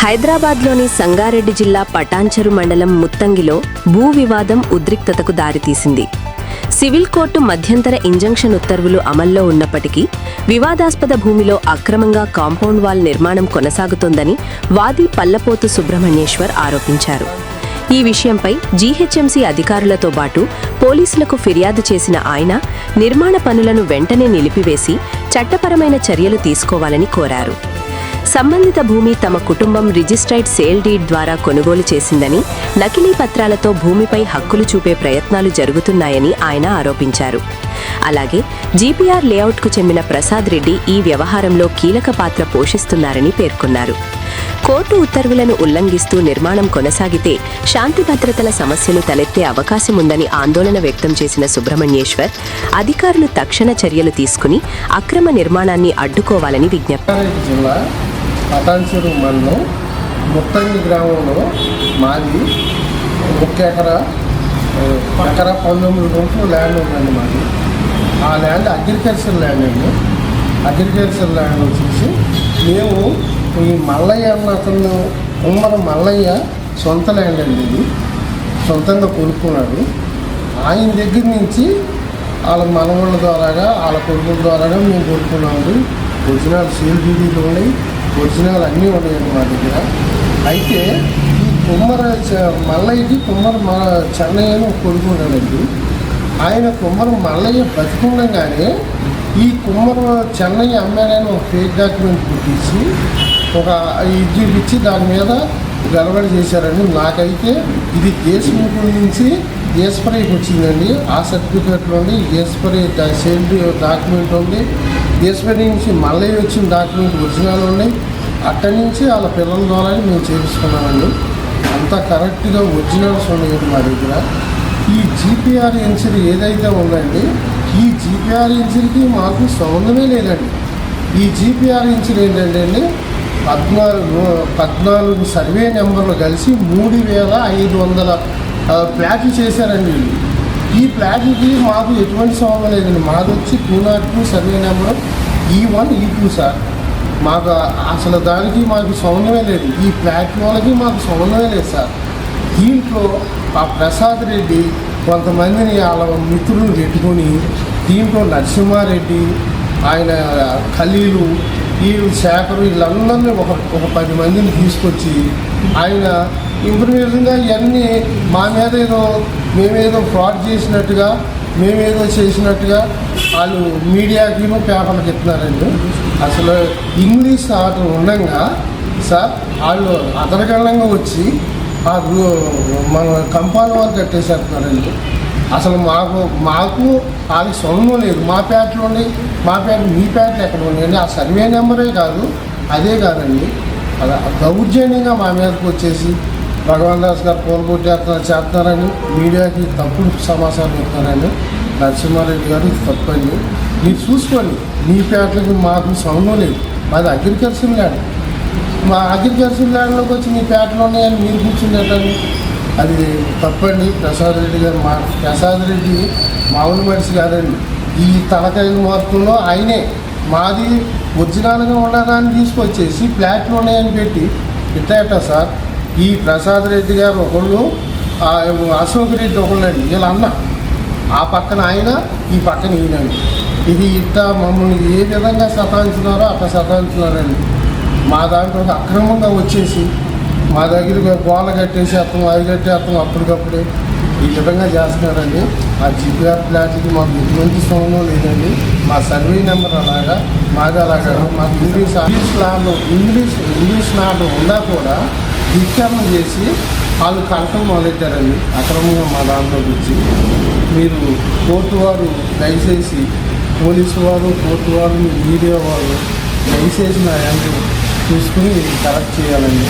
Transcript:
హైదరాబాద్లోని సంగారెడ్డి జిల్లా పటాన్చెరు మండలం ముత్తంగిలో భూ వివాదం ఉద్రిక్తతకు దారితీసింది. సివిల్ కోర్టు మధ్యంతర ఇంజంక్షన్ ఉత్తర్వులు అమల్లో ఉన్నప్పటికీ వివాదాస్పద భూమిలో అక్రమంగా కాంపౌండ్ వాల్ నిర్మాణం కొనసాగుతోందని వాది పల్లపోతు సుబ్రహ్మణ్యేశ్వర్ ఆరోపించారు. ఈ విషయంపై జీహెచ్ఎంసీ అధికారులతో పాటు పోలీసులకు ఫిర్యాదు చేసిన ఆయన నిర్మాణ పనులను వెంటనే నిలిపివేసి చట్టపరమైన చర్యలు తీసుకోవాలని కోరారు. సంబంధిత భూమి తమ కుటుంబం రిజిస్టర్డ్ సేల్ డీడ్ ద్వారా కొనుగోలు చేసిందని, నకిలీ పత్రాలతో భూమిపై హక్కులు చూపే ప్రయత్నాలు జరుగుతున్నాయని ఆయన ఆరోపించారు. అలాగే జీపీఆర్ లేఅవుట్కు చెందిన ప్రసాద్ రెడ్డి ఈ వ్యవహారంలో కీలక పాత్ర పోషిస్తున్నారని పేర్కొన్నారు. కోర్టు ఉత్తర్వులను ఉల్లంఘిస్తూ నిర్మాణం కొనసాగితే శాంతి భద్రతల సమస్యలు తలెత్తే అవకాశముందని ఆందోళన వ్యక్తం చేసిన సుబ్రహ్మణ్యేశ్వర్ అధికారులు తక్షణ చర్యలు తీసుకుని అక్రమ నిర్మాణాన్ని అడ్డుకోవాలని విజ్ఞప్తి. పటాన్చెరు మండలం ముత్తంగి గ్రామంలో మాది 1 ఎకరా 19 గుంటలు ల్యాండ్ ఉందండి. మాది ఆ ల్యాండ్ అగ్రికల్చర్ ల్యాండ్ అండి. అగ్రికల్చర్ ల్యాండ్ వచ్చేసి మేము ఈ మల్లయ్య అన్న అతను కుమ్మర మల్లయ్య సొంత ల్యాండ్ అండి. ఇది సొంతంగా కొనుక్కున్నాడు. ఆయన దగ్గర నుంచి వాళ్ళ మనవాళ్ళ ద్వారాగా వాళ్ళ కొడుకుల ద్వారాగా మేము కొనుక్కున్నాము. ఒరిజినల్ సేల్ డీడీలు ఉన్నాయి, ఒరిజినల్ అన్నీ ఉన్నాయండి మా దగ్గర. అయితే ఈ కుమ్మర మల్లయ్యకి కుమ్మర చెన్నయ్య అని ఒక కొడుకు ఉన్నాడండి. ఆయన కుమ్మర మల్లయ్య బతికుండగానే ఈ కుమ్మర చెన్నయ్య అమ్మాడని ఒక ఫేక్ డాక్యుమెంట్ పుట్టించి ఒక ఇది ఇచ్చి దాని మీద గడబడి చేశారండి. నాకైతే ఇది దేశముఖుల నుంచి ఏస్పరైకి వచ్చిందండి. ఆ సర్టిఫికేట్లో ఉంది, ఏస్పరై సేల్ డాక్యుమెంట్ ఉంది, ఏస్పరై నుంచి మళ్ళీ వచ్చిన డాక్యుమెంట్ ఒరిజినల్ ఉన్నాయి. అక్కడి నుంచి వాళ్ళ పిల్లల ద్వారా మేము చేయించుకున్నామండి. అంతా కరెక్ట్గా ఒరిజినల్స్ ఉన్నాయండి మా దగ్గర. ఈ జీపీఆర్ ఎన్సీలు ఏదైతే ఉందండి, ఈ జీపీఆర్ ఎన్సీలకి మాకు సంబంధమే లేదండి. ఈ జీపీఆర్ ఎన్సీలు ఏంటంటే అండి 14 సర్వే నెంబర్లు కలిసి 3500 ప్లాట్లు చేశారండి వీళ్ళు. ఈ ప్లాట్లకి మాకు ఎటువంటి సంబంధం లేదండి. మాది వచ్చి 202 survey number E1 E2 sir. మాకు అసలు దానికి మాకు సంబంధమే లేదు. ఈ ప్లాట్ వాళ్ళకి మాకు సంబంధమే లేదు సార్. దీంట్లో ఆ ప్రసాద్ రెడ్డి కొంతమందిని వాళ్ళ మిత్రులను పెట్టుకొని దీంట్లో నరసింహారెడ్డి, ఆయన ఖలీలు, ఈ శేఖరు, వీళ్ళందరినీ ఒక 10 మందిని తీసుకొచ్చి ఆయన ఇంప్రూవ్గా ఇవన్నీ మా మీద మేమేదో ఫ్రాడ్ చేసినట్టుగా, మేమేదో చేసినట్టుగా వాళ్ళు మీడియాకి పేపర్లకు ఇస్తున్నారండి. అసలు ఇంగ్లీష్ ఆర్డర్ ఉండగా సార్ వాళ్ళు అదరగణంగా వచ్చి మన కంపౌండ్ వాళ్ళు కట్టేసేస్తున్నారండి. అసలు మాకు వాళ్ళకి సొంతం లేదు. మా పేటలోని మీ పేటలు ఎక్కడ ఉన్నాయండి? ఆ సర్వే నెంబరే కాదు, అదే కాదండి. అలా దౌర్జన్యంగా మా మీదకి వచ్చేసి భగవాన్ దాస్ గారు చేస్తున్నారని మీడియాకి తప్పుడు సమాచారం ఇస్తున్నారండి. నరసింహారెడ్డి గారు తప్పండి. మీరు చూసుకోండి, మీ పేటలకి మాకు సంబంధం లేదు. మాది అగ్రికల్చర్ ల్యాండ్. మా అగ్రికల్చర్ ల్యాండ్లోకి వచ్చి మీ పేటలో ఉన్నాయని మీరు కూర్చుండేటండి. అది తప్పండి. ప్రసాద్ రెడ్డి గారు ప్రసాద్ రెడ్డి మామూలు మనిషి కాదండి. ఈ తలకాయల మార్పుల్లో ఆయనే మాది ఒరిజినల్గా ఉండదాన్ని తీసుకొచ్చేసి ప్లాట్లు ఉన్నాయని పెట్టి ఇట్లా సార్. ఈ ప్రసాద్ రెడ్డి గారు ఒకళ్ళు, అశోక్ రెడ్డి ఒకళ్ళండి. వీళ్ళ అన్న ఆ పక్కన ఆయన, ఈ పక్కన ఈయనండి. ఇది ఇట్లా మమ్మల్ని ఏ విధంగా సతాయించున్నారో అట్లా సతాయించున్నారండి. మా దాంట్లో అక్రమంగా వచ్చేసి మా దగ్గర గోళ్ళ కట్టేసేస్తాం, అవి కట్టేస్తాం అప్పటికప్పుడే ఈ విధంగా చేస్తున్నారండి. ఆ జీపీఆర్ ప్లాట్కి మాకు ఎటువంటి సంబంధం లేదండి. మా సర్వే నెంబర్ అలాగా మాది అలాగా. మాకు ఇంగ్లీష్ నాటు ఉన్నా కూడా విచారణ చేసి వాళ్ళు కలటం మొదలెట్టారండి అక్రమంగా మా దాంట్లోకి వచ్చి. మీరు కోర్టు వారు దయచేసి, పోలీసు వారు, కోర్టు వారు, మీడియా వారు దయచేసి నా యాంటీ చూసుకుని కరెక్ట్ చేయాలండి.